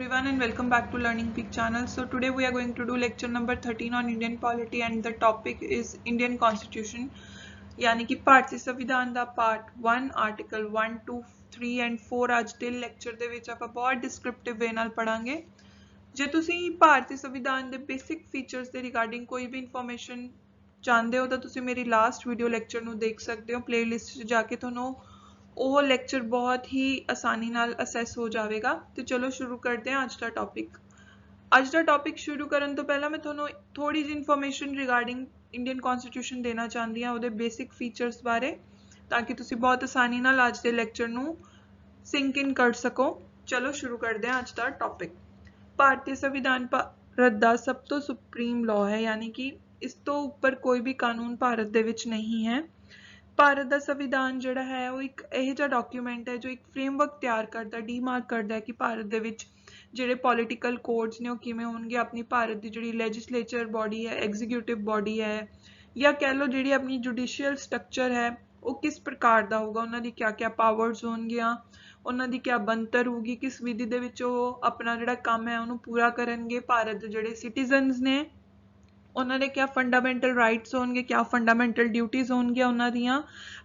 everyone and welcome back to Learning Peak channel. So today we are going to do lecture number 13 on Indian polity and the topic is Indian Constitution यानी कि ਭਾਰਤੀ ਸੰਵਿਧਾਨ ਦਾ ਪਾर्ट 1 article 1 2 3 and 4 ਅੱਜ ਦੇ lecture ਦੇ ਵਿੱਚ ਆਪਾਂ ਬਹੁਤ ਡਿਸਕ੍ਰਿਪਟਿਵ ਵੇ ਨਾਲ ਪੜਾਂਗੇ। ਜੇ ਤੁਸੀਂ ਭਾਰਤੀ ਸੰਵਿਧਾਨ ਦੇ ਬੇਸਿਕ ਫੀਚਰਸ ਦੇ ਰਿਗਾਰਡਿੰਗ ਕੋਈ ਵੀ ਇਨਫੋਰਮੇਸ਼ਨ ਚਾਹੁੰਦੇ ਹੋ ਤਾਂ ਤੁਸੀਂ ਮੇਰੀ ਲਾਸਟ ਵੀਡੀਓ ਲੈਕਚਰ ਨੂੰ ਦੇਖ ਸਕਦੇ ਹੋ। ਪਲੇਲਿਸਟ 'ਚ ਜਾ ਕੇ ਤੁਹਾਨੂੰ ਉਹ ਲੈਕਚਰ ਬਹੁਤ ਹੀ ਆਸਾਨੀ ਨਾਲ ਅਸੈਸ ਹੋ ਜਾਵੇਗਾ। ਤੇ ਚਲੋ ਸ਼ੁਰੂ ਕਰਦੇ ਹਾਂ ਅੱਜ ਦਾ ਟੌਪਿਕ। ਅੱਜ ਦਾ ਟੌਪਿਕ ਸ਼ੁਰੂ ਕਰਨ ਤੋਂ ਪਹਿਲਾਂ ਮੈਂ ਤੁਹਾਨੂੰ ਥੋੜੀ ਜਿਹੀ ਇਨਫੋਰਮੇਸ਼ਨ ਰਿਗਾਰਡਿੰਗ ਇੰਡੀਅਨ ਕਨਸਟੀਟਿਊਸ਼ਨ ਦੇਣਾ ਚਾਹੁੰਦੀ ਹਾਂ, ਉਹਦੇ ਬੇਸਿਕ ਫੀਚਰਸ ਬਾਰੇ, ਤਾਂ ਕਿ ਤੁਸੀਂ ਬਹੁਤ ਆਸਾਨੀ ਨਾਲ ਅੱਜ ਦੇ ਲੈਕਚਰ ਨੂੰ ਸਿੰਕ ਇਨ ਕਰ ਸਕੋ। ਚਲੋ ਸ਼ੁਰੂ ਕਰਦੇ ਹਾਂ ਅੱਜ ਦਾ ਟੌਪਿਕ। ਭਾਰਤੀ ਸੰਵਿਧਾਨ ਭਾਰਤ ਦਾ ਸਭ ਤੋਂ ਸੁਪਰੀਮ ਲਾਅ ਹੈ, ਯਾਨੀ ਕਿ ਇਸ ਤੋਂ ਉੱਪਰ ਕੋਈ ਵੀ ਕਾਨੂੰਨ ਭਾਰਤ ਦੇ ਵਿੱਚ ਨਹੀਂ ਹੈ। ਭਾਰਤ ਦਾ ਸੰਵਿਧਾਨ ਜਿਹੜਾ ਹੈ ਉਹ ਇੱਕ ਇਹੋ ਜਿਹਾ ਡਾਕੂਮੈਂਟ ਹੈ ਜੋ ਇੱਕ ਫਰੇਮਵਰਕ ਤਿਆਰ ਕਰਦਾ, ਡੀਮਾਰਕ ਕਰਦਾ ਹੈ ਕਿ ਭਾਰਤ ਦੇ ਵਿੱਚ ਜਿਹੜੇ ਪੋਲੀਟੀਕਲ ਕੋਡਸ ਨੇ ਉਹ ਕਿਵੇਂ ਹੋਣਗੇ। ਆਪਣੀ ਭਾਰਤ ਦੀ ਜਿਹੜੀ ਲੈਜਿਸਲੇਚਰ ਬੋਡੀ ਹੈ, ਐਗਜ਼ੀਕਿਊਟਿਵ ਬੋਡੀ ਹੈ, ਜਾਂ ਕਹਿ ਲਓ ਜਿਹੜੀ ਆਪਣੀ ਜੁਡੀਸ਼ੀਅਲ ਸਟਰਕਚਰ ਹੈ ਉਹ ਕਿਸ ਪ੍ਰਕਾਰ ਦਾ ਹੋਊਗਾ, ਉਹਨਾਂ ਦੀ ਕਿਆ ਪਾਵਰਸ ਹੋਣਗੀਆਂ, ਉਹਨਾਂ ਦੀ ਕਿਆ ਬਣਤਰ ਹੋਊਗੀ, ਕਿਸ ਵਿਧੀ ਦੇ ਵਿੱਚ ਉਹ ਆਪਣਾ ਜਿਹੜਾ ਕੰਮ ਹੈ ਉਹਨੂੰ ਪੂਰਾ ਕਰਨਗੇ। ਭਾਰਤ ਦੇ ਜਿਹੜੇ ਸਿਟੀਜ਼ਨਸ ਨੇ ਉਹਨਾਂ ਦੇ ਕਿਆ ਫੰਡਾਮੈਂਟਲ ਰਾਈਟਸ ਹੋਣਗੇ, ਕਿਆ ਫੰਡਾਮੈਂਟਲ ਡਿਊਟੀਜ਼ ਹੋਣਗੀਆਂ ਉਹਨਾਂ ਦੀਆਂ।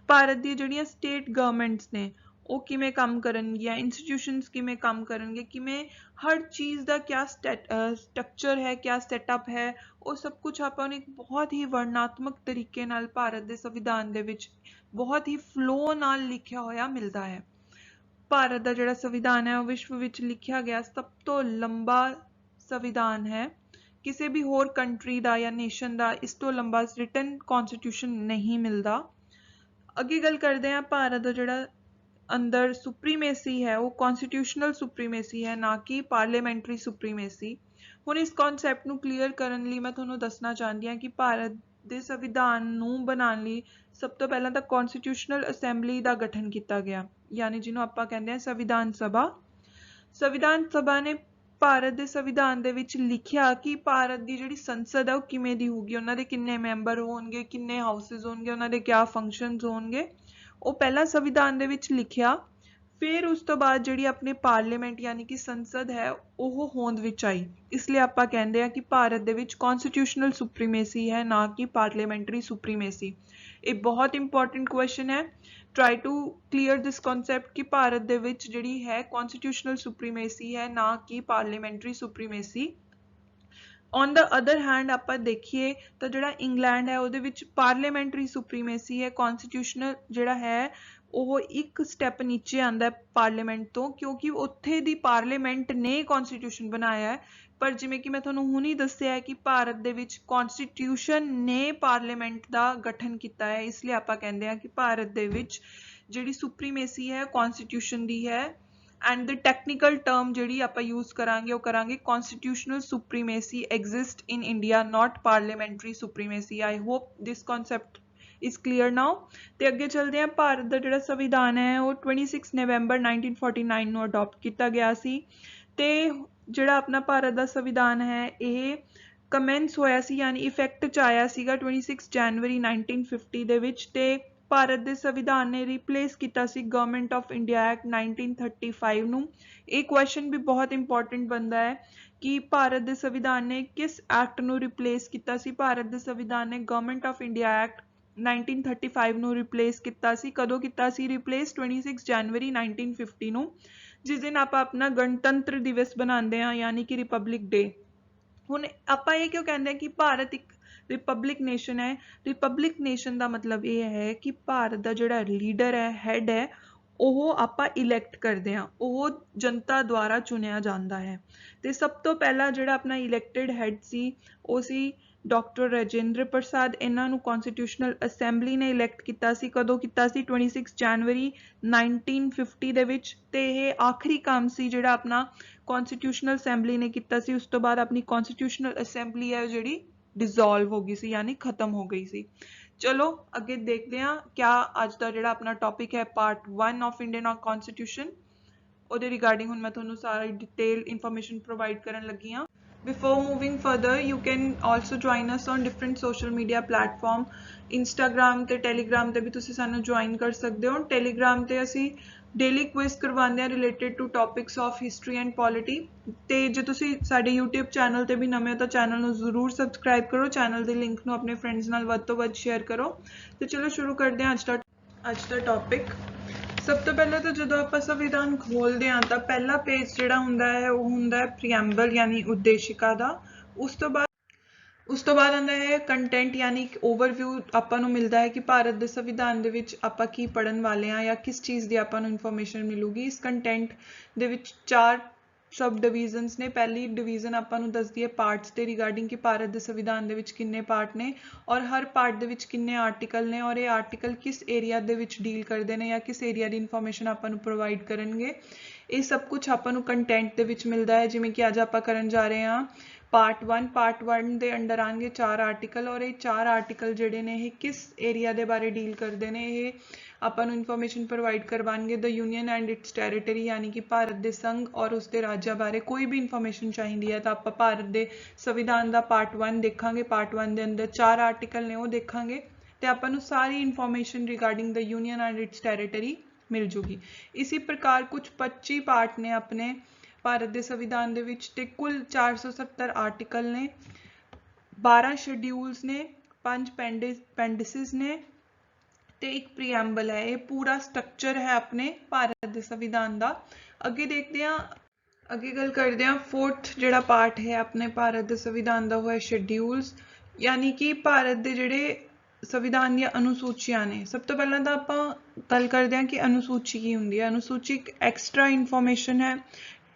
ਭਾਰਤ ਦੀਆਂ ਜਿਹੜੀਆਂ ਸਟੇਟ ਗਵਰਨਮੈਂਟਸ ਨੇ ਉਹ ਕਿਵੇਂ ਕੰਮ ਕਰਨਗੀਆਂ, ਇੰਸਟੀਟਿਊਸ਼ਨਸ ਕਿਵੇਂ ਕੰਮ ਕਰਨਗੇ, ਕਿਵੇਂ ਹਰ ਚੀਜ਼ ਦਾ ਕਿਆ ਸਟਰਕਚਰ ਹੈ, ਕਿਆ ਸੈਟਅਪ ਹੈ, ਉਹ ਸਭ ਕੁਝ ਆਪਾਂ ਨੂੰ ਇੱਕ ਬਹੁਤ ਹੀ ਵਰਣਨਾਤਮਕ ਤਰੀਕੇ ਨਾਲ ਭਾਰਤ ਦੇ ਸੰਵਿਧਾਨ ਦੇ ਵਿੱਚ ਬਹੁਤ ਹੀ ਫਲੋ ਨਾਲ ਲਿਖਿਆ ਹੋਇਆ ਮਿਲਦਾ ਹੈ। ਭਾਰਤ ਦਾ ਜਿਹੜਾ ਸੰਵਿਧਾਨ ਹੈ ਉਹ ਵਿਸ਼ਵ ਵਿੱਚ ਲਿਖਿਆ ਗਿਆ ਸਭ ਤੋਂ ਲੰਬਾ ਸੰਵਿਧਾਨ ਹੈ। ਕਿਸੇ ਵੀ ਹੋਰ ਕੰਟਰੀ ਦਾ ਜਾਂ ਨੇਸ਼ਨ ਦਾ ਇਸ ਤੋਂ ਲੰਬਾ ਰਿਟਨ ਕਨਸਟੀਟਿਊਸ਼ਨ ਨਹੀਂ ਮਿਲਦਾ। ਅੱਗੇ ਗੱਲ ਕਰਦੇ ਹਾਂ, ਭਾਰਤ ਦਾ ਜਿਹੜਾ ਅੰਦਰ ਸੁਪਰੀਮੇਸੀ ਹੈ ਉਹ ਕਨਸਟੀਟਿਊਸ਼ਨਲ ਸੁਪਰੀਮੇਸੀ ਹੈ, ਨਾ ਕਿ ਪਾਰਲੀਮੈਂਟਰੀ ਸੁਪਰੀਮੇਸੀ। ਹੁਣ ਇਸ ਕਨਸੈਪਟ ਨੂੰ ਕਲੀਅਰ ਕਰਨ ਲਈ ਮੈਂ ਤੁਹਾਨੂੰ ਦੱਸਣਾ ਚਾਹੁੰਦੀ ਹਾਂ ਕਿ ਭਾਰਤ ਦੇ ਸੰਵਿਧਾਨ ਨੂੰ ਬਣਾਉਣ ਲਈ ਸਭ ਤੋਂ ਪਹਿਲਾਂ ਤਾਂ ਕਨਸਟੀਟਿਊਸ਼ਨਲ ਅਸੈਂਬਲੀ ਦਾ ਗਠਨ ਕੀਤਾ ਗਿਆ, ਯਾਨੀ ਜਿਹਨੂੰ ਆਪਾਂ ਕਹਿੰਦੇ ਹਾਂ ਸੰਵਿਧਾਨ ਸਭਾ। ਸੰਵਿਧਾਨ ਸਭਾ ਨੇ ਭਾਰਤ ਦੇ ਸੰਵਿਧਾਨ ਦੇ ਵਿੱਚ ਲਿਖਿਆ ਕਿ ਭਾਰਤ ਦੀ ਜਿਹੜੀ ਸੰਸਦ ਹੈ ਉਹ ਕਿਵੇਂ ਦੀ ਹੋਊਗੀ, ਉਹਨਾਂ ਦੇ ਕਿੰਨੇ ਮੈਂਬਰ ਹੋਣਗੇ, ਕਿੰਨੇ ਹਾਊਸਿਸ ਹੋਣਗੇ, ਉਹਨਾਂ ਦੇ ਕਿਆ ਫੰਕਸ਼ਨਸ ਹੋਣਗੇ, ਉਹ ਪਹਿਲਾਂ ਸੰਵਿਧਾਨ ਦੇ ਵਿੱਚ ਲਿਖਿਆ। ਫਿਰ ਉਸ ਤੋਂ ਬਾਅਦ ਜਿਹੜੀ ਆਪਣੀ ਪਾਰਲੀਮੈਂਟ ਯਾਨੀ ਕਿ ਸੰਸਦ ਹੈ ਉਹ ਹੋਂਦ ਵਿੱਚ ਆਈ। ਇਸ ਲਈ ਆਪਾਂ ਕਹਿੰਦੇ ਆ ਕਿ ਭਾਰਤ ਦੇ ਵਿੱਚ ਕਨਸਟੀਟਿਊਸ਼ਨਲ ਸੁਪਰੀਮੇਸੀ ਹੈ, ਨਾ ਕਿ ਪਾਰਲੀਮੈਂਟਰੀ ਸੁਪਰੀਮੇਸੀ। ਇਹ ਬਹੁਤ ਇੰਪੋਰਟੈਂਟ ਕੁਐਸਚਨ ਹੈ। Try to clear this concept ਕਿ ਭਾਰਤ ਦੇ ਵਿੱਚ ਜਿਹੜੀ ਹੈ ਕਨਸਟੀਟਿਊਸ਼ਨਲ ਸੁਪਰੀਮੇਸੀ ਹੈ, ਨਾ ਕਿ parliamentary supremacy. On the other hand ਆਪਾਂ ਦੇਖੀਏ ਤਾਂ ਜਿਹੜਾ ਇੰਗਲੈਂਡ ਹੈ ਉਹਦੇ ਵਿੱਚ ਪਾਰਲੀਮੈਂਟਰੀ ਸੁਪਰੀਮੇਸੀ ਹੈ। ਕਨਸਟੀਟਿਊਸ਼ਨਲ ਜਿਹੜਾ ਹੈ ਉਹ ਇੱਕ ਸਟੈਪ ਨੀਚੇ ਆਉਂਦਾ ਹੈ ਪਾਰਲੀਮੈਂਟ ਤੋਂ, ਕਿਉਂਕਿ ਉੱਥੇ ਦੀ ਪਾਰਲੀਮੈਂਟ ਨੇ ਕਨਸਟੀਟਿਊਸ਼ਨ ਬਣਾਇਆ ਹੈ। ਪਰ ਜਿਵੇਂ ਕਿ ਮੈਂ ਤੁਹਾਨੂੰ ਹੁਣੀ ਦੱਸਿਆ ਹੈ ਕਿ ਭਾਰਤ ਦੇ ਵਿੱਚ ਕਨਸਟੀਟਿਊਸ਼ਨ ਨੇ ਪਾਰਲੀਮੈਂਟ ਦਾ ਗਠਨ ਕੀਤਾ ਹੈ। ਇਸ ਲਈ ਆਪਾਂ ਕਹਿੰਦੇ ਹਾਂ ਕਿ ਭਾਰਤ ਦੇ ਵਿੱਚ ਜਿਹੜੀ ਸੁਪਰੀਮੇਸੀ ਹੈ ਕਨਸਟੀਟਿਊਸ਼ਨ ਦੀ ਹੈ। ਐਂਡ ਦ ਟੈਕਨੀਕਲ ਟਰਮ ਜਿਹੜੀ ਆਪਾਂ ਯੂਜ਼ ਕਰਾਂਗੇ ਉਹ ਕਰਾਂਗੇ constitutional supremacy exist in India, not parliamentary supremacy. I hope this concept is clear now. ਤੇ ਅੱਗੇ ਚੱਲਦੇ ਹਾਂ। ਭਾਰਤ ਦਾ ਜਿਹੜਾ ਸੰਵਿਧਾਨ ਹੈ ਉਹ 26 ਨਵੰਬਰ 1949 ਨੂੰ ਅਡਾਪਟ ਕੀਤਾ ਗਿਆ ਸੀ। ਤੇ ਜਿਹੜਾ ਆਪਣਾ ਭਾਰਤ ਦਾ ਸੰਵਿਧਾਨ ਹੈ ਇਹ ਕਮੈਂਸ ਹੋਇਆ ਸੀ, ਯਾਨੀ ਇਫੈਕਟ 'ਚ ਆਇਆ ਸੀਗਾ 26 ਜਨਵਰੀ 1950 ਦੇ ਵਿੱਚ। ਤੇ ਭਾਰਤ ਦੇ ਸੰਵਿਧਾਨ ਨੇ ਰਿਪਲੇਸ ਕੀਤਾ ਸੀ ਗਵਰਨਮੈਂਟ ਆਫ ਇੰਡੀਆ ਐਕਟ 1935 ਨੂੰ। ਇਹ ਕੁਐਸਚਨ ਵੀ ਬਹੁਤ ਇੰਪੋਰਟੈਂਟ ਬਣਦਾ ਹੈ ਕਿ ਭਾਰਤ ਦੇ ਸੰਵਿਧਾਨ ਨੇ ਕਿਸ ਐਕਟ ਨੂੰ ਰਿਪਲੇਸ ਕੀਤਾ ਸੀ। ਭਾਰਤ ਦੇ ਸੰਵਿਧਾਨ ਨੇ ਗਵਰਨਮੈਂਟ ਆਫ ਇੰਡੀਆ ਐਕਟ 1935 ਨੂੰ ਰਿਪਲੇਸ ਕੀਤਾ ਸੀ। ਕਦੋਂ ਕੀਤਾ ਸੀ ਰਿਪਲੇਸ? 26 ਜਨਵਰੀ 1950 ਨੂੰ, ਜਿਸ ਦਿਨ ਆਪਾਂ ਆਪਣਾ ਗਣਤੰਤਰ ਦਿਵਸ ਬਣਾਉਂਦੇ ਹਾਂ, ਯਾਨੀ ਕਿ ਰਿਪਬਲਿਕ ਡੇ। ਹੁਣ ਆਪਾਂ ਇਹ ਕਿਉਂ ਕਹਿੰਦੇ ਹਾਂ ਕਿ ਭਾਰਤ ਇੱਕ ਰਿਪਬਲਿਕ ਨੇਸ਼ਨ ਹੈ? ਰਿਪਬਲਿਕ ਨੇਸ਼ਨ ਦਾ ਮਤਲਬ ਇਹ ਹੈ ਕਿ ਭਾਰਤ ਦਾ ਜਿਹੜਾ ਲੀਡਰ ਹੈ, ਹੈਡ ਹੈ, ਉਹ ਆਪਾਂ ਇਲੈਕਟ ਕਰਦੇ ਹਾਂ, ਉਹ ਜਨਤਾ ਦੁਆਰਾ ਚੁਣਿਆ ਜਾਂਦਾ ਹੈ। ਤੇ ਸਭ ਤੋਂ ਪਹਿਲਾਂ ਜਿਹੜਾ ਆਪਣਾ ਇਲੈਕਟਡ ਹੈਡ ਸੀ ਉਹ ਸੀ ਡਾਕਟਰ ਰਾਜਿੰਦਰ ਪ੍ਰਸਾਦ। ਇਹਨਾਂ ਨੂੰ ਕਨਸਟੀਟਿਊਸ਼ਨਲ ਅਸੈਂਬਲੀ ਨੇ ਇਲੈਕਟ ਕੀਤਾ ਸੀ। ਕਦੋਂ ਕੀਤਾ ਸੀ? 26 ਜਨਵਰੀ 1950 ਦੇ ਵਿੱਚ। ਤੇ ਇਹ ਆਖਰੀ ਕੰਮ ਸੀ ਜਿਹੜਾ ਆਪਣਾ ਕਨਸਟੀਟਿਊਸ਼ਨਲ ਅਸੈਂਬਲੀ ਨੇ ਕੀਤਾ ਸੀ। ਉਸ ਤੋਂ ਬਾਅਦ ਆਪਣੀ ਕਨਸਟੀਟਿਊਸ਼ਨਲ ਅਸੈਂਬਲੀ ਹੈ ਜਿਹੜੀ ਡਿਸੋਲਵ ਹੋ ਗਈ ਸੀ, ਯਾਨੀ ਖਤਮ ਹੋ ਗਈ ਸੀ। ਚਲੋ ਅੱਗੇ ਦੇਖਦੇ ਹਾਂ ਕਿਆ ਅੱਜ ਦਾ ਜਿਹੜਾ ਆਪਣਾ ਟੌਪਿਕ ਹੈ ਪਾਰਟ 1 ਆਫ ਇੰਡੀਅਨ ਕਨਸਟੀਟਿਊਸ਼ਨ, ਉਹਦੇ ਰਿਗਾਰਡਿੰਗ ਹੁਣ ਮੈਂ ਤੁਹਾਨੂੰ ਸਾਰੀ ਡਿਟੇਲ ਇਨਫੋਰਮੇਸ਼ਨ ਪ੍ਰੋਵਾਈਡ ਕਰਨ ਲੱਗੀ ਹਾਂ। Before moving further, you can also join us on different social media platform, Instagram ਤੇ Telegram ਤੇ ਵੀ ਤੁਸੀਂ ਸਾਨੂੰ join ਕਰ ਸਕਦੇ ਹੋ। Telegram ਤੇ ਅਸੀਂ डेली क्विज करवाते हैं related to topics of history and polity. तो जो तुसी साडे यूट्यूब चैनल ते भी नवे हो तो चैनल नूं जरूर सबसक्राइब करो, चैनल के लिंक नूं अपने फ्रेंड्स नाल वध तों वध शेयर करो। तो चलो शुरू करते हैं अज दा टॉपिक। सब तो पहले तो जो आप संविधान खोलते हैं तो पहला पेज जिहड़ा हुंदा है वो हुंदा है प्रीएम्बल यानी उद्देशिका दा। उस तो बाद आंदा है कंटेंट यानी ओवरव्यू आपां नूं मिलता है कि भारत के संविधान दे विच आपां की पढ़न वाले हैं या किस चीज़ की आपां नूं इन्फॉर्मेशन मिलूगी। इस कंटेंट दे विच 4 सब डिवीजनस ने। पहली डिवीजन आपां नूं दसदी है पार्ट्स के रिगार्डिंग कि भारत के संविधान दे विच किन्ने पार्ट ने और हर पार्ट दे विच किन्ने आर्टिकल ने और ये आर्टिकल किस एरिया दे विच डील करते हैं या किस एरिया की इन्फॉर्मेशन आपां नूं प्रोवाइड करनगे। ये सब कुछ आपां नूं कंटेंट दे विच मिलता है। जिवें कि अज आपां करन जा रहे हैं पार्ट 1 के अंडर आएंगे 4 आर्टिकल और ये 4 आर्टिकल जिहड़े ने ये किस एरिया के बारे डील करते हैं, ये आपां नूं इन्फॉर्मेशन प्रोवाइड करवाएंगे। The union and its territory यानी कि भारत के संघ और उसके राज्य बारे कोई भी इन्फॉर्मेशन चाहिए है तो आप भारत के संविधान का पार्ट 1 देखांगे। पार्ट 1 के अंदर 4 आर्टिकल ने वो देखांगे तो आपां नूं सारी information regarding the union and its territory मिल जूगी। इसी प्रकार कुछ 25 पार्ट ने अपने भारत के संविधान दे विच ते कुल 470 आर्टिकल ने, 12 शेड्यूल्स ने, 5 पेंडिसेस ने ते एक प्रीएम्बल है। ये पूरा स्ट्रक्चर है अपने भारत के संविधान का। अगे देखते हैं, अगे गल करते हैं फोर्थ जिहड़ा पार्ट है अपने भारत के संविधान का वो है शेड्यूल्स यानी कि भारत के जिहड़े संविधान दी अनुसूचियां ने। सब तो पहला तो आपां गल करते हैं कि अनुसूची की हुंदी है। अनुसूची एक एक्सट्रा इन्फॉर्मेशन है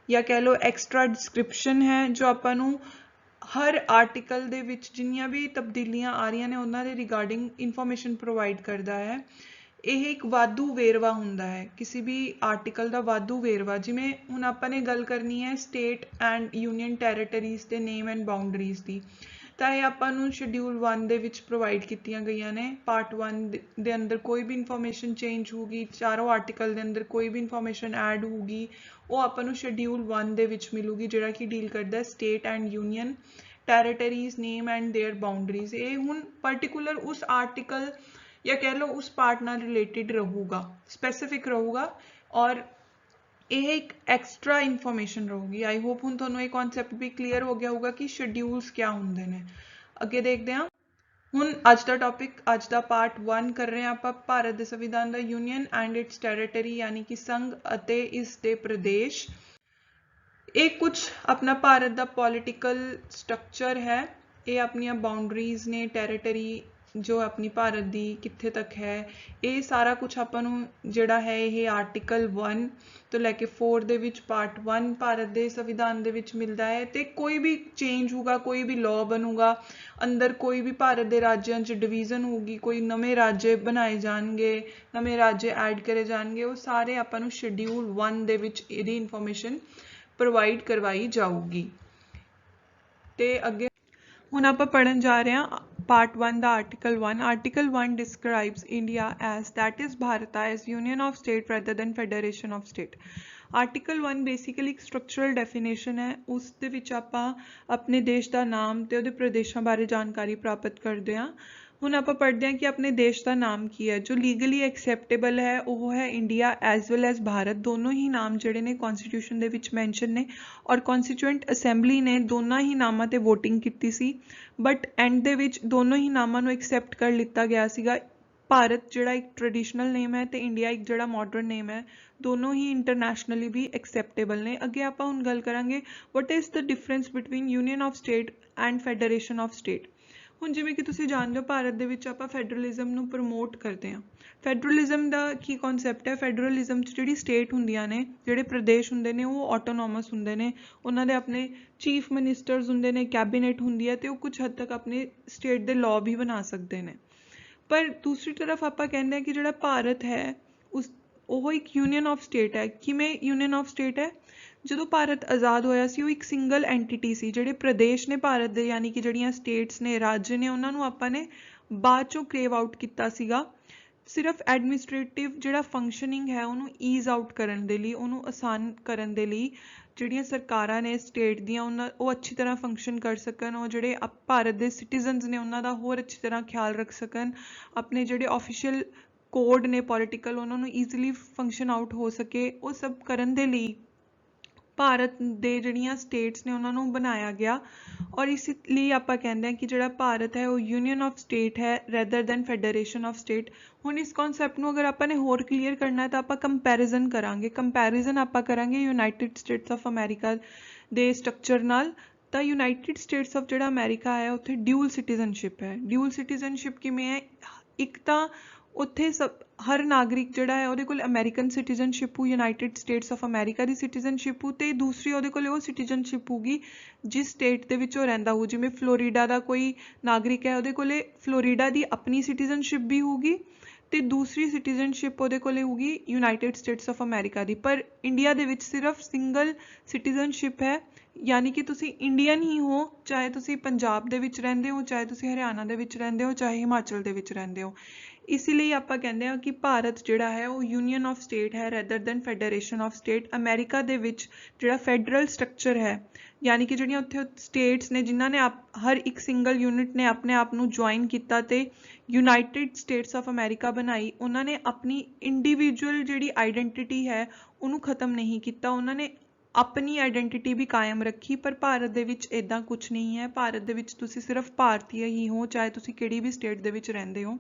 या कह लो एक्सट्रा डिस्क्रिप्शन है जो आपां नूं हर आर्टिकल दे विच जिन्नियां भी तब्दीलियां आ रही ने उन्हां दे रिगार्डिंग इन्फॉर्मेशन प्रोवाइड करता है। यह एक वाधू वेरवा हुंदा है किसी भी आर्टिकल का वाधू वेरवा। जिमें हुण आपां ने गल करनी है स्टेट एंड यूनियन टैरेटरीज के नेम एंड बाउंडरीज की, तो ये आपां नूं शेड्यूल 1 दे विच प्रोवाइड कीतियां गईयां ने। पार्ट 1 दे अंदर कोई भी इन्फॉर्मेशन चेंज होगी, चारों आर्टिकल दे अंदर कोई भी इन्फॉर्मेशन ऐड होगी वो आपां नूं शेड्यूल 1 दे विच मिलूगी जिहड़ा कि डील करदा है state and union territories name and their boundaries. ये हुण पर्टिकुलर उस आर्टिकल या कह लो उस पार्ट नाल रिलेटेड रहूगा, स्पेसिफिक रहूगा और यह एक एक्सट्रा इन्फॉर्मेशन रहूगी। आई होप हुण तुहानूं ये कॉन्सैप्ट भी क्लीयर हो गया होगा कि शेड्यूल्स क्या हुंदे ने। अगे देखते हैं हुण अज दा टॉपिक, अज दा पार्ट 1 कर रहे हैं आपां भारत के संविधान का यूनियन एंड इट्स टैरेटरी यानी कि संघ अते इसके प्रदेश। ये कुछ अपना भारत का पॉलिटिकल स्ट्रक्चर है, ये अपनियां बाउंड्रीज ने, टैरेटरी जो अपनी भारत की कित्थे तक है, ये सारा कुछ आपां नूं जिहड़ा है ये आर्टिकल 1 तो लैके 4 दे विच पार्ट 1 भारत के संविधान दे विच मिलता है। तो कोई भी चेंज होगा, कोई भी लॉ बनूगा, अंदर कोई भी भारत के राज्यों च डिवीजन होगी, कोई नवे राज्य बनाए जाएंगे, नवे राज्य ऐड करे जाएंगे, वो सारे आपां नूं शेड्यूल 1 दे विच इहदी इन्फॉर्मेशन प्रोवाइड करवाई जाऊगी। ते अगे हुण आपां पढ़न जा रहे हैं पार्ट 1 दा article 1। Article 1 describes India as that is Bharat as union of state rather than federation of state. Article 1 basically एक स्ट्रक्चरल डेफिनेशन है, उस दे विच आपां अपने देश का नाम ते उहदे प्रदेशों बारे जानकारी प्राप्त करते हैं। हुण आपां पढ़ते हैं कि अपने देश का नाम की है। जो लीगली एक्सैप्टेबल है वो है India as well as Bharat. दोनों ही नाम जिहड़े ने कॉन्स्टिट्यूशन दे विच मैंशन ने और कॉन्स्टिट्यूएंट असैंबली ने दोनों ही नामां ते वोटिंग कीती सी, बट एंड दे विच दोनों ही नामां नूं एक्सैप्ट कर लिता गया सीगा। भारत जिहड़ा एक ट्रेडिशनल नेम है तो इंडिया एक जिहड़ा मॉडर्न नेम है, दोनों ही इंटरनैशनली भी एक्सैप्टेबल ने। अगे आपां हुण गल करांगे what is the difference between union of state and federation of state. हुण जिवें कि तुसीं जाणदे हो भारत दे विच आपां फैडरलिज्म नूं प्रमोट करते हैं। फैडरलिज्म दा की कॉन्सैप्ट है, फैडरलिज्म च जिहड़ी स्टेट हुंदियां ने, जिहड़े प्रदेश हुंदे ने वो ऑटोनॉमस हुंदे ने, उन्हां दे अपने चीफ मिनिस्टर्स हुंदे ने, कैबिनेट हुंदी है ते वो कुछ हद तक अपने स्टेट दे लॉ भी बना सकते हैं। पर दूसरी तरफ आपां कहंदे हैं कि जिहड़ा भारत है उस वो एक यूनियन ऑफ स्टेट है। किवें यूनियन ऑफ स्टेट है, ਜਦੋਂ ਭਾਰਤ ਆਜ਼ਾਦ ਹੋਇਆ ਸੀ ਉਹ ਇੱਕ ਸਿੰਗਲ ਐਂਟੀਟੀ ਸੀ। ਜਿਹੜੇ ਪ੍ਰਦੇਸ਼ ਨੇ ਭਾਰਤ ਦੇ ਯਾਨੀ ਕਿ ਜਿਹੜੀਆਂ ਸਟੇਟਸ ਨੇ, ਰਾਜ ਨੇ, ਉਹਨਾਂ ਨੂੰ ਆਪਾਂ ਨੇ ਬਾਅਦ ਚੋਂ ਕ੍ਰੇਵ ਆਊਟ ਕੀਤਾ ਸੀਗਾ। ਸਿਰਫ ਐਡਮਿਨਿਸਟ੍ਰੇਟਿਵ ਜਿਹੜਾ ਫੰਕਸ਼ਨਿੰਗ ਹੈ ਉਹਨੂੰ ਈਜ਼ ਆਊਟ ਕਰਨ ਦੇ ਲਈ, ਉਹਨੂੰ ਆਸਾਨ ਕਰਨ ਦੇ ਲਈ ਜਿਹੜੀਆਂ ਸਰਕਾਰਾਂ ਨੇ ਸਟੇਟ ਦੀਆਂ ਉਹ ਅੱਛੀ ਤਰ੍ਹਾਂ ਫੰਕਸ਼ਨ ਕਰ ਸਕਣ, ਉਹ ਜਿਹੜੇ ਭਾਰਤ ਦੇ ਸਿਟੀਜ਼ਨਸ ਨੇ ਉਹਨਾਂ ਦਾ ਹੋਰ ਅੱਛੀ ਤਰ੍ਹਾਂ ਖਿਆਲ ਰੱਖ ਸਕਣ, ਆਪਣੇ ਜਿਹੜੇ ਆਫੀਸ਼ੀਅਲ ਕੋਡ ਨੇ ਪੋਲੀਟੀਕਲ ਉਹਨਾਂ ਨੂੰ ਈਜ਼ੀਲੀ ਫੰਕਸ਼ਨ ਆਊਟ ਹੋ ਸਕੇ, ਉਹ ਸਭ ਕਰਨ ਦੇ ਲਈ ਭਾਰਤ ਦੇ ਜਿਹੜੀਆਂ ਸਟੇਟਸ ਨੇ ਉਹਨਾਂ ਨੂੰ ਬਣਾਇਆ ਗਿਆ। ਔਰ ਇਸ ਲਈ ਆਪਾਂ ਕਹਿੰਦੇ ਹਾਂ ਕਿ ਜਿਹੜਾ ਭਾਰਤ ਹੈ ਉਹ ਯੂਨੀਅਨ ਆਫ ਸਟੇਟ ਹੈ rather than federation of state. ਹੁਣ ਇਸ ਕਨਸੈਪਟ ਨੂੰ ਅਗਰ ਆਪਾਂ ਨੇ ਹੋਰ ਕਲੀਅਰ ਕਰਨਾ ਤਾਂ ਆਪਾਂ ਕੰਪੈਰੀਜ਼ਨ ਕਰਾਂਗੇ। ਕੰਪੈਰੀਜ਼ਨ ਆਪਾਂ ਕਰਾਂਗੇ ਯੂਨਾਈਟਿਡ ਸਟੇਟਸ ਆਫ ਅਮਰੀਕਾ ਦੇ ਸਟਰਕਚਰ ਨਾਲ। ਤਾਂ ਯੂਨਾਈਟਿਡ ਸਟੇਟਸ ਆਫ ਜਿਹੜਾ ਅਮਰੀਕਾ ਹੈ ਉੱਥੇ ਡਿਊਲ ਸਿਟੀਜ਼ਨਸ਼ਿਪ ਹੈ। ਡਿਊਲ ਸਿਟੀਜ਼ਨਸ਼ਿਪ ਕਿਵੇਂ ਹੈ? ਇੱਕ ਤਾਂ ਉੱਥੇ ਹਰ ਨਾਗਰਿਕ ਜਿਹੜਾ ਹੈ ਉਹਦੇ ਕੋਲ ਅਮਰੀਕਨ ਸਿਟੀਜ਼ਨਸ਼ਿਪ ਹੋ, United States of America the citizenship ਹੋ, ਤੇ ਦੂਸਰੀ ਉਹਦੇ ਕੋਲ ਉਹ ਸਿਟੀਜ਼ਨਸ਼ਿਪ ਹੋਊਗੀ ਜਿਸ ਸਟੇਟ ਦੇ ਵਿੱਚ ਉਹ ਰਹਿੰਦਾ ਹੋ। ਜਿਵੇਂ ਫਲੋਰੀਡਾ ਦਾ ਕੋਈ ਨਾਗਰਿਕ ਹੈ ਉਹਦੇ ਕੋਲੇ ਫਲੋਰੀਡਾ ਦੀ ਆਪਣੀ ਸਿਟੀਜ਼ਨਸ਼ਿਪ ਵੀ ਹੋਊਗੀ ਤੇ ਦੂਸਰੀ ਸਿਟੀਜ਼ਨਸ਼ਿਪ ਉਹਦੇ ਕੋਲੇ ਹੋਊਗੀ ਯੂਨਾਈਟਿਡ ਸਟੇਟਸ ਆਫ ਅਮਰੀਕਾ ਦੀ। ਪਰ ਇੰਡੀਆ ਦੇ ਵਿੱਚ ਸਿਰਫ ਸਿੰਗਲ ਸਿਟੀਜ਼ਨਸ਼ਿਪ ਹੈ, ਯਾਨੀ ਕਿ ਤੁਸੀਂ ਇੰਡੀਅਨ ਹੀ ਹੋ, ਚਾਹੇ ਤੁਸੀਂ ਪੰਜਾਬ ਦੇ ਵਿੱਚ ਰਹਿੰਦੇ ਹੋ, ਚਾਹੇ ਤੁਸੀਂ ਹਰਿਆਣਾ ਦੇ ਵਿੱਚ ਰਹਿੰਦੇ ਹੋ, ਚਾਹੇ ਹਿਮਾਚਲ ਦੇ ਵਿੱਚ ਰਹਿੰਦੇ ਹੋ। ਇਸ ਲਈ ਆਪਾਂ ਕਹਿੰਦੇ ਹਾਂ ਕਿ ਭਾਰਤ ਜਿਹੜਾ ਹੈ ਉਹ ਯੂਨੀਅਨ ਆਫ ਸਟੇਟ ਹੈ rather than federation of state. America ਦੇ ਵਿੱਚ ਜਿਹੜਾ ਫੈਡਰਲ ਸਟਰਕਚਰ ਹੈ, ਯਾਨੀ ਕਿ ਜਿਹੜੀਆਂ ਉੱਥੇ ਸਟੇਟਸ ਨੇ ਜਿਨ੍ਹਾਂ ਨੇ ਹਰ ਇੱਕ ਸਿੰਗਲ ਯੂਨਿਟ ਨੇ ਆਪਣੇ ਆਪ ਨੂੰ ਜੁਆਇਨ ਕੀਤਾ ਤੇ ਯੂਨਾਈਟਿਡ ਸਟੇਟਸ ਆਫ ਅਮਰੀਕਾ ਬਣਾਈ, ਉਹਨਾਂ ਨੇ ਆਪਣੀ ਇੰਡੀਵਿਜੂਅਲ ਜਿਹੜੀ ਆਈਡੈਂਟਿਟੀ ਹੈ ਉਹਨੂੰ ਖ਼ਤਮ ਨਹੀਂ ਕੀਤਾ, ਉਹਨਾਂ ਨੇ ਆਪਣੀ ਆਈਡੈਂਟਿਟੀ ਵੀ ਕਾਇਮ ਰੱਖੀ। ਪਰ ਭਾਰਤ ਦੇ ਵਿੱਚ ਇੱਦਾਂ ਕੁਛ ਨਹੀਂ ਹੈ। ਭਾਰਤ ਦੇ ਵਿੱਚ ਤੁਸੀਂ ਸਿਰਫ ਭਾਰਤੀ ਹੀ ਹੋ, ਚਾਹੇ ਤੁਸੀਂ ਕਿਹੜੀ ਵੀ ਸਟੇਟ ਦੇ ਵਿੱਚ ਰਹਿੰਦੇ ਹੋ।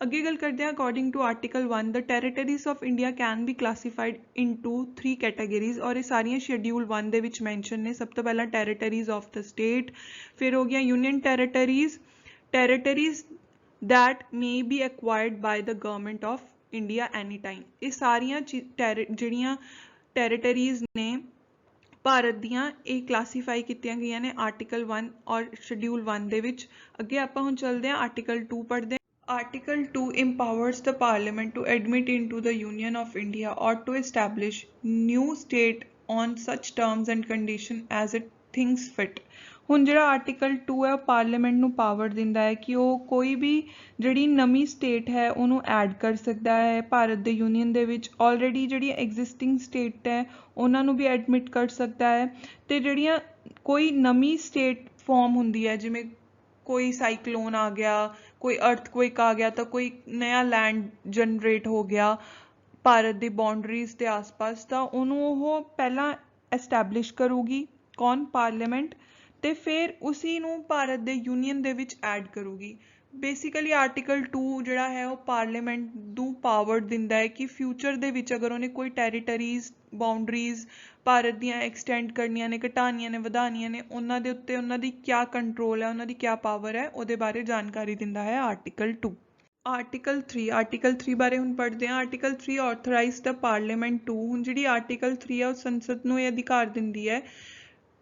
ਅੱਗੇ ਗੱਲ ਕਰਦੇ ਹਾਂ according to article 1 the territories of India can be classified into 3 categories. ਔਰ ਇਹ ਸਾਰੀਆਂ ਸ਼ੈਡਿਊਲ 1 ਦੇ ਵਿੱਚ ਮੈਂਸ਼ਨ ਨੇ। ਸਭ ਤੋਂ ਪਹਿਲਾਂ ਟੈਰੀਟਰੀਜ਼ ਆਫ ਦ ਸਟੇਟ, ਫਿਰ ਹੋ ਗਿਆ union territories, territories that may be acquired by the government of India anytime। ਇਹ ਸਾਰੀਆਂ ਜਿਹੜੀਆਂ ਟੈਰੀਟਰੀਜ਼ ਨੇ ਭਾਰਤ ਦੀਆਂ, ਇਹ ਕਲਾਸੀਫਾਈ ਕੀਤੀਆਂ ਗਈਆਂ ਨੇ ਆਰਟੀਕਲ 1 ਔਰ ਸ਼ਡਿਊਲ 1 ਦੇ ਵਿੱਚ। ਅੱਗੇ ਆਪਾਂ ਹੁਣ ਚੱਲਦੇ ਹਾਂ ਆਰਟੀਕਲ 2 ਪੜ੍ਹਦੇ ਹਾਂ। Article 2 empowers the parliament to admit into the union of India or to establish new state on such terms and condition as it thinks fit। ਹੁਣ ਜਿਹੜਾ ਆਰਟੀਕਲ 2 ਹੈ ਉਹ ਪਾਰਲੀਮੈਂਟ ਨੂੰ ਪਾਵਰ ਦਿੰਦਾ ਹੈ ਕਿ ਉਹ ਕੋਈ ਵੀ ਜਿਹੜੀ ਨਵੀਂ ਸਟੇਟ ਹੈ ਉਹਨੂੰ ਐਡ ਕਰ ਸਕਦਾ ਹੈ ਭਾਰਤ ਦੇ ਯੂਨੀਅਨ ਦੇ ਵਿੱਚ। ਆਲਰੇਡੀ ਜਿਹੜੀ ਐਗਜ਼ਿਸਟਿੰਗ ਸਟੇਟ ਹੈ ਉਹਨਾਂ ਨੂੰ ਵੀ ਐਡਮਿਟ ਕਰ ਸਕਦਾ ਹੈ। ਤੇ ਜਿਹੜੀਆਂ ਕੋਈ ਨਵੀਂ ਸਟੇਟ ਫਾਰਮ ਹੁੰਦੀ ਹੈ, ਜਿਵੇਂ ਕੋਈ ਸਾਈਕਲੋਨ ਆ ਗਿਆ, ਕੋਈ ਅਰਥਕੁਇਕ ਆ ਗਿਆ, ਤਾਂ ਕੋਈ ਨया ਲੈਂਡ ਜਨਰੇਟ ਹੋ ਗਿਆ ਭਾਰਤ ਦੀ ਬਾਉਂਡਰੀਜ਼ ਦੇ ਆਸ-ਪਾਸ, ਤਾਂ ਉਹਨੂੰ ਉਹ ਪਹਿਲਾਂ ਐਸਟੈਬਲਿਸ਼ ਕਰੂਗੀ ਕੌਣ? ਪਾਰਲੀਮੈਂਟ। ਤੇ ਫਿਰ ਉਸੀ ਨੂੰ ਭਾਰਤ ਦੇ ਯੂਨੀਅਨ ਦੇ ਵਿੱਚ ਐਡ ਕਰੂਗੀ। ਬੇਸਿਕਲੀ ਆਰਟੀਕਲ 2 ਜਿਹੜਾ ਹੈ ਉਹ ਪਾਰਲੀਮੈਂਟ ਨੂੰ ਪਾਵਰ ਦਿੰਦਾ ਹੈ ਕਿ ਫਿਊਚਰ ਦੇ ਵਿੱਚ ਅਗਰ ਉਹਨੇ ਕੋਈ ਟੈਰੀਟਰੀਜ਼ ਬਾਉਂਡਰੀਜ਼ ਭਾਰਤ ਦੀਆਂ ਐਕਸਟੈਂਡ ਕਰਨੀਆਂ ਨੇ, ਘਟਾਉਣੀਆਂ ਨੇ, ਵਧਾਉਣੀਆਂ ਨੇ, ਉਹਨਾਂ ਦੇ ਉੱਤੇ ਉਹਨਾਂ ਦੀ ਕਿਆ ਕੰਟਰੋਲ ਹੈ, ਉਹਨਾਂ ਦੀ ਕਿਆ ਪਾਵਰ ਹੈ, ਉਹਦੇ ਬਾਰੇ ਜਾਣਕਾਰੀ ਦਿੰਦਾ ਹੈ ਆਰਟੀਕਲ 2। ਆਰਟੀਕਲ 3 ਬਾਰੇ ਹੁਣ ਪੜ੍ਹਦੇ ਹਾਂ। Article 3 authorise the parliament to. ਹੁਣ ਜਿਹੜੀ ਆਰਟੀਕਲ 3 ਹੈ ਉਹ ਸੰਸਦ ਨੂੰ ਇਹ ਅਧਿਕਾਰ ਦਿੰਦੀ ਹੈ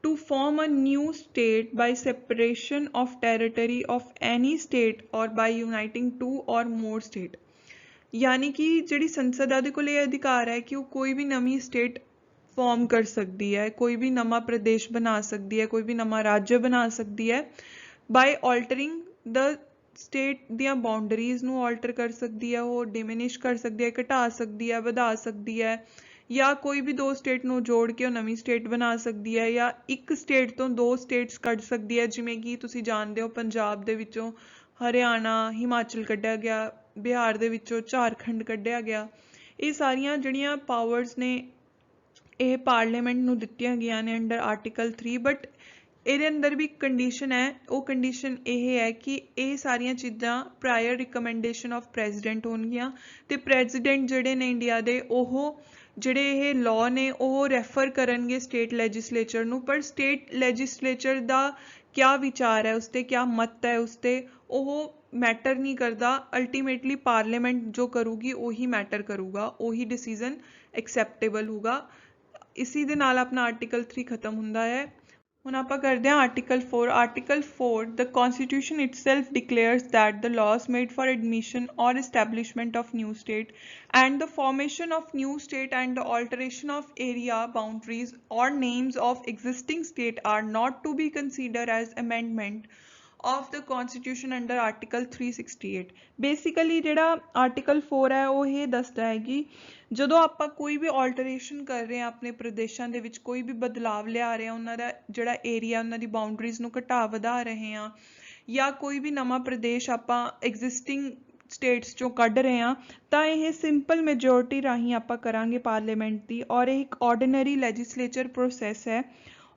to form a new state by separation of territory of any state or by uniting two or more state। यानी कि ਜਿਹੜੀ ਸੰਸਦ ਆ ਉਹਦੇ ਕੋਲ ਇਹ ਅਧਿਕਾਰ ਹੈ ਕਿ ਉਹ ਕੋਈ ਵੀ ਨਵੀਂ ਸਟੇਟ ਫਾਰਮ ਕਰ ਸਕਦੀ ਹੈ, ਕੋਈ ਵੀ ਨਵਾਂ ਪ੍ਰਦੇਸ਼ ਬਣਾ ਸਕਦੀ ਹੈ, ਕੋਈ ਵੀ ਨਵਾਂ ਰਾਜ ਬਣਾ ਸਕਦੀ ਹੈ। ਬਾਈ ਆਲਟਰਿੰਗ ਦ ਸਟੇਟ ਦੀਆਂ ਬਾਉਂਡਰੀਜ਼ ਨੂੰ ਆਲਟਰ ਕਰ ਸਕਦੀ ਹੈ, ਉਹ ਡਿਮਿਨਿਸ਼ ਕਰ ਸਕਦੀ ਹੈ, ਘਟਾ ਸਕਦੀ ਹੈ, ਵਧਾ ਸਕਦੀ ਹੈ, ਜਾਂ ਕੋਈ ਵੀ 2 ਸਟੇਟ ਨੂੰ ਜੋੜ ਕੇ ਉਹ ਨਵੀਂ ਸਟੇਟ ਬਣਾ ਸਕਦੀ ਹੈ, ਜਾਂ ਇੱਕ ਸਟੇਟ ਤੋਂ 2 ਸਟੇਟਸ ਕੱਢ ਸਕਦੀ ਹੈ। ਜਿਵੇਂ ਕਿ ਤੁਸੀਂ ਜਾਣਦੇ ਹੋ ਪੰਜਾਬ ਦੇ ਵਿੱਚੋਂ ਹਰਿਆਣਾ, ਹਿਮਾਚਲ ਕੱਢਿਆ ਗਿਆ, ਬਿਹਾਰ ਦੇ ਵਿੱਚੋਂ ਝਾਰਖੰਡ ਕੱਢਿਆ ਗਿਆ। ਇਹ ਸਾਰੀਆਂ ਜਿਹੜੀਆਂ ਪਾਵਰਸ ਨੇ ਇਹ ਪਾਰਲੀਮੈਂਟ ਨੂੰ ਦਿੱਤੀਆਂ ਗਈਆਂ ਨੇ ਅੰਡਰ ਆਰਟੀਕਲ 3। ਬਟ ਇਹਦੇ ਅੰਦਰ ਵੀ ਕੰਡੀਸ਼ਨ ਹੈ, ਉਹ ਕੰਡੀਸ਼ਨ ਇਹ ਹੈ ਕਿ ਇਹ ਸਾਰੀਆਂ ਚੀਜ਼ਾਂ ਪ੍ਰਾਇਰ ਰਿਕਮੈਂਡੇਸ਼ਨ ਆਫ ਪ੍ਰੈਜ਼ੀਡੈਂਟ ਹੋਣਗੀਆਂ ਤੇ ਪ੍ਰੈਜ਼ੀਡੈਂਟ ਜਿਹੜੇ ਨੇ ਇੰਡੀਆ ਦੇ ਉਹ ਜਿਹੜੇ ਇਹ ਲਾਅ ਨੇ ਉਹ ਰੈਫਰ ਕਰਨਗੇ ਸਟੇਟ ਲੈਜਿਸਲੇਚਰ ਨੂੰ। ਪਰ ਸਟੇਟ ਲੈਜਿਸਲੇਚਰ ਦਾ ਕਿਆ ਵਿਚਾਰ ਹੈ, ਉਸ 'ਤੇ ਕਿਆ ਮਤ ਹੈ, ਉਸ 'ਤੇ ਉਹ ਮੈਟਰ ਨਹੀਂ ਕਰਦਾ। ਅਲਟੀਮੇਟਲੀ ਪਾਰਲੀਮੈਂਟ ਜੋ ਕਰੂਗੀ ਉਹੀ ਮੈਟਰ ਕਰੂਗਾ, ਉਹੀ ਡਿਸੀਜ਼ਨ ਐਕਸੈਪਟੇਬਲ ਹੋਊਗਾ। ਇਸੀ ਦੇ ਨਾਲ ਆਪਣਾ ਆਰਟੀਕਲ 3 ਖਤਮ ਹੁੰਦਾ ਹੈ। ਹੁਣ ਆਪਾਂ ਕਰਦੇ ਹਾਂ article 4। Article 4 the constitution itself declares that the laws made for admission or establishment of new state and the formation of new state and the alteration of area boundaries or names of existing state are not to be considered as amendment of the constitution under article 368। Basically ਜਿਹੜਾ article 4 ਹੈ ਉਹ ਇਹ ਦੱਸਦਾ ਹੈ ਕਿ ਜਦੋਂ ਆਪਾਂ ਕੋਈ ਵੀ ਆਲਟਰੇਸ਼ਨ ਕਰ ਰਹੇ ਹਾਂ ਆਪਣੇ ਪ੍ਰਦੇਸ਼ਾਂ ਦੇ ਵਿੱਚ, ਕੋਈ ਵੀ ਬਦਲਾਵ ਲਿਆ ਰਹੇ ਹਾਂ, ਉਹਨਾਂ ਦਾ ਜਿਹੜਾ ਏਰੀਆ, ਉਹਨਾਂ ਦੀ ਬਾਉਂਡਰੀਜ਼ ਨੂੰ ਘਟਾ ਵਧਾ ਰਹੇ ਹਾਂ, ਜਾਂ ਕੋਈ ਵੀ ਨਵਾਂ ਪ੍ਰਦੇਸ਼ ਆਪਾਂ ਐਗਜ਼ਿਸਟਿੰਗ ਸਟੇਟਸ ਚੋਂ ਕੱਢ ਰਹੇ ਹਾਂ ਤਾਂ ਇਹ ਸਿੰਪਲ ਮੈਜੋਰਟੀ ਰਾਹੀਂ ਆਪਾਂ ਕਰਾਂਗੇ ਪਾਰਲੀਮੈਂਟ ਦੀ, ਔਰ ਇਹ ਇੱਕ ਆਰਡੀਨਰੀ ਲੈਜਿਸਲੇਚਰ ਪ੍ਰੋਸੈਸ ਹੈ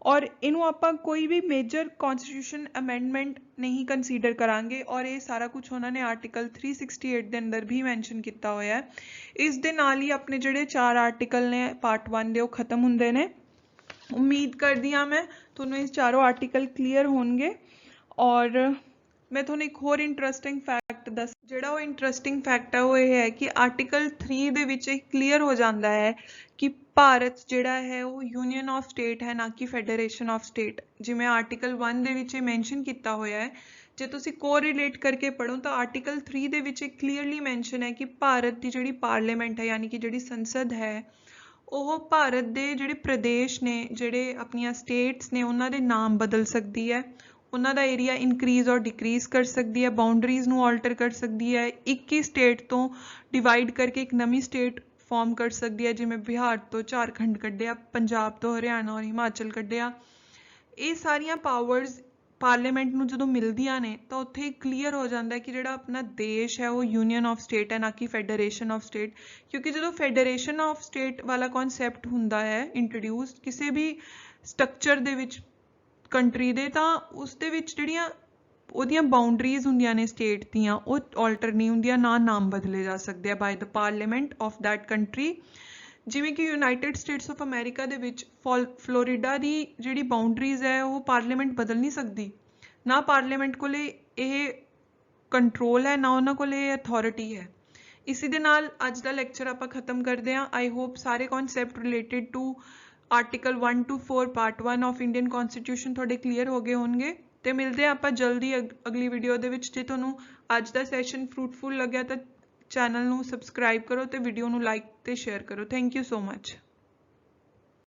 ਔਰ ਇਹਨੂੰ ਆਪਾਂ ਕੋਈ ਵੀ ਮੇਜਰ ਕੌਂਸਟੀਟਿਊਸ਼ਨ ਅਮੈਂਡਮੈਂਟ ਨਹੀਂ ਕੰਸੀਡਰ ਕਰਾਂਗੇ। ਔਰ ਇਹ ਸਾਰਾ ਕੁਝ ਉਹਨਾਂ ਨੇ ਆਰਟੀਕਲ 368 ਦੇ ਅੰਦਰ ਵੀ ਮੈਂਸ਼ਨ ਕੀਤਾ ਹੋਇਆ ਹੈ। ਇਸ ਦੇ ਨਾਲ ਹੀ ਆਪਣੇ ਜਿਹੜੇ 4 ਆਰਟੀਕਲ ਨੇ ਪਾਰਟ 1 ਦੇ ਉਹ ਖਤਮ ਹੁੰਦੇ ਨੇ। ਉਮੀਦ ਕਰਦੀ ਹਾਂ ਮੈਂ ਤੁਹਾਨੂੰ ਇਹ ਚਾਰੋਂ ਆਰਟੀਕਲ ਕਲੀਅਰ ਹੋਣਗੇ। ਔਰ ਮੈਂ ਤੁਹਾਨੂੰ ਇੱਕ ਹੋਰ ਇੰਟਰਸਟਿੰਗ ਫੈਕਟ ਦੱਸ, ਜਿਹੜਾ ਉਹ ਇੰਟਰਸਟਿੰਗ ਫੈਕਟ ਹੈ ਉਹ ਇਹ ਹੈ ਕਿ ਆਰਟੀਕਲ 3 ਦੇ ਵਿੱਚ ਇਹ ਕਲੀਅਰ ਹੋ ਜਾਂਦਾ ਹੈ ਕਿ ਭਾਰਤ ਜਿਹੜਾ ਹੈ ਉਹ ਯੂਨੀਅਨ ਆਫ ਸਟੇਟ ਹੈ, ਨਾ ਕਿ ਫੈਡਰੇਸ਼ਨ ਆਫ ਸਟੇਟ। ਜਿਵੇਂ ਆਰਟੀਕਲ 1 ਦੇ ਵਿੱਚ ਇਹ ਮੈਂਸ਼ਨ ਕੀਤਾ ਹੋਇਆ ਹੈ, ਜੇ ਤੁਸੀਂ ਕੋਰਿਲੇਟ ਕਰਕੇ ਪੜ੍ਹੋ ਤਾਂ ਆਰਟੀਕਲ 3 ਦੇ ਵਿੱਚ ਇਹ ਕਲੀਅਰਲੀ ਮੈਂਸ਼ਨ ਹੈ ਕਿ ਭਾਰਤ ਦੀ ਜਿਹੜੀ ਪਾਰਲੀਮੈਂਟ ਹੈ, ਯਾਨੀ ਕਿ ਜਿਹੜੀ ਸੰਸਦ ਹੈ, ਉਹ ਭਾਰਤ ਦੇ ਜਿਹੜੇ ਪ੍ਰਦੇਸ਼ ਨੇ, ਜਿਹੜੇ ਆਪਣੀਆਂ ਸਟੇਟਸ ਨੇ, ਉਹਨਾਂ ਦੇ ਨਾਮ ਬਦਲ ਸਕਦੀ ਹੈ, ਉਹਨਾਂ ਦਾ ਏਰੀਆ ਇਨਕਰੀਜ਼ ਔਰ ਡਿਕਰੀਜ਼ ਕਰ ਸਕਦੀ ਹੈ, ਬਾਉਂਡਰੀਜ਼ ਨੂੰ ਆਲਟਰ ਕਰ ਸਕਦੀ ਹੈ, 21 ਸਟੇਟ ਤੋਂ ਡਿਵਾਈਡ ਕਰਕੇ ਇੱਕ ਨਵੀਂ ਸਟੇਟ ਫਾਰਮ ਕਰ ਸਕਦੀ ਹੈ, ਜਿਵੇਂ ਬਿਹਾਰ ਤੋਂ ਝਾਰਖੰਡ ਕੱਢਿਆ, ਪੰਜਾਬ ਤੋਂ ਹਰਿਆਣਾ ਔਰ ਹਿਮਾਚਲ ਕੱਢਿਆ। ਇਹ ਸਾਰੀਆਂ ਪਾਵਰਸ ਪਾਰਲੀਮੈਂਟ ਨੂੰ ਜਦੋਂ ਮਿਲਦੀਆਂ ਨੇ ਤਾਂ ਉੱਥੇ ਕਲੀਅਰ ਹੋ ਜਾਂਦਾ ਹੈ ਕਿ ਜਿਹੜਾ ਆਪਣਾ ਦੇਸ਼ ਹੈ ਉਹ ਯੂਨੀਅਨ ਆਫ ਸਟੇਟ ਹੈ, ਨਾ ਕਿ ਫੈਡਰੇਸ਼ਨ ਆਫ ਸਟੇਟ। ਕਿਉਂਕਿ ਜਦੋਂ ਫੈਡਰੇਸ਼ਨ ਆਫ ਸਟੇਟ ਵਾਲਾ ਕਨਸੈਪਟ ਹੁੰਦਾ ਹੈ ਇੰਟਰੋਡਿਊਸ ਕਿਸੇ ਵੀ ਸਟਰਕਚਰ ਦੇ ਵਿੱਚ ਕੰਟਰੀ ਦੇ, ਤਾਂ ਉਸ ਦੇ ਵਿੱਚ ਜਿਹੜੀਆਂ ਉਹਦੀਆਂ ਬਾਉਂਡਰੀਜ਼ ਹੁੰਦੀਆਂ ਨੇ ਸਟੇਟ ਦੀਆਂ, ਉਹ ਆਲਟਰ ਨਹੀਂ ਹੁੰਦੀਆਂ, ਨਾ ਨਾਮ ਬਦਲੇ ਜਾ ਸਕਦੇ ਆ ਬਾਈ the parliament of that country. ਜਿਵੇਂ ਕਿ ਯੂਨਾਈਟਿਡ ਸਟੇਟਸ ਆਫ ਅਮਰੀਕਾ ਦੇ ਵਿੱਚ ਫਲੋਰੀਡਾ ਦੀ ਜਿਹੜੀ ਬਾਉਂਡਰੀਜ਼ ਹੈ ਉਹ ਪਾਰਲੀਮੈਂਟ ਬਦਲ ਨਹੀਂ ਸਕਦੀ, ਨਾ ਪਾਰਲੀਮੈਂਟ ਕੋਲੇ ਇਹ ਕੰਟਰੋਲ ਹੈ, ਨਾ ਉਹਨਾਂ ਕੋਲ ਇਹ ਅਥਾਰਟੀ ਹੈ। ਇਸੇ ਦੇ ਨਾਲ ਅੱਜ ਦਾ ਲੈਕਚਰ ਆਪਾਂ ਖਤਮ ਕਰਦੇ ਹਾਂ। ਆਈ ਹੋਪ ਸਾਰੇ concept related to article 1 to 4 part 1 of Indian constitution ਤੁਹਾਡੇ ਕਲੀਅਰ ਹੋ ਗਏ ਹੋਣਗੇ। ਤੇ ਮਿਲਦੇ ਆਪਾਂ ਜਲਦੀ ਅਗਲੀ ਵੀਡੀਓ ਦੇ ਵਿੱਚ। ਜੇ ਤੁਹਾਨੂੰ ਅੱਜ ਦਾ ਸੈਸ਼ਨ ਫਰੂਟਫੁਲ ਲੱਗਿਆ ਤਾਂ ਚੈਨਲ ਨੂੰ ਸਬਸਕ੍ਰਾਈਬ ਕਰੋ ਤੇ ਵੀਡੀਓ ਨੂੰ ਲਾਈਕ ਤੇ ਸ਼ੇਅਰ ਕਰੋ। Thank you so much.